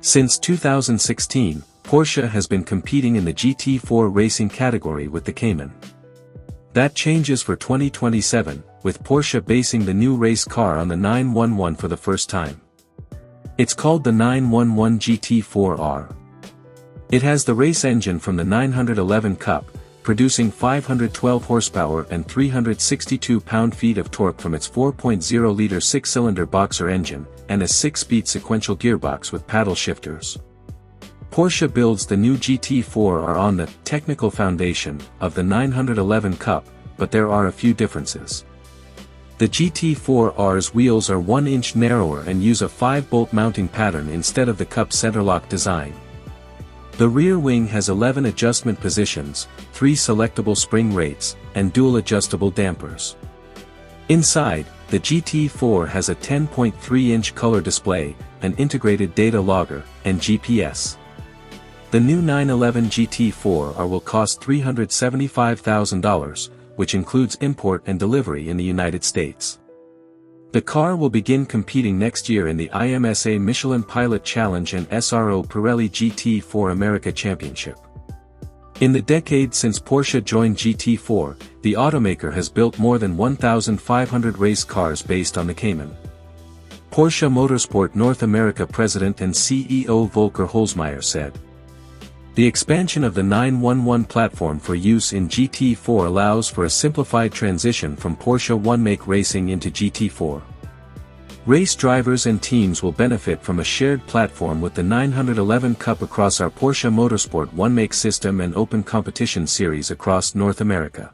Since 2016, Porsche has been competing in the GT4 racing category with the Cayman. That changes for 2027, with Porsche basing the new race car on the 911 for the first time. It's called the 911 GT4R. It has the race engine from the 911 Cup, producing 512 horsepower and 362 pound-feet of torque from its 4.0-liter six-cylinder boxer engine, and a 6-speed sequential gearbox with paddle shifters. Porsche builds the new GT4R on the technical foundation of the 911 Cup, but there are a few differences. The GT4R's wheels are 1 inch narrower and use a 5-bolt mounting pattern instead of the Cup centerlock design. The rear wing has 11 adjustment positions, 3 selectable spring rates, and dual adjustable dampers. Inside, the GT4 has a 10.3-inch color display, an integrated data logger, and GPS. The new 911 GT4R will cost $375,000, which includes import and delivery in the United States. The car will begin competing next year in the IMSA Michelin Pilot Challenge and SRO Pirelli GT4 America Championship. In the decade since Porsche joined GT4, the automaker has built more than 1,500 race cars based on the Cayman. Porsche Motorsport North America President and CEO Volker Holzmeier said, "The expansion of the 911 platform for use in GT4 allows for a simplified transition from Porsche 1-make racing into GT4. Race drivers and teams will benefit from a shared platform with the 911 Cup across our Porsche Motorsport 1-make system and Open Competition series across North America."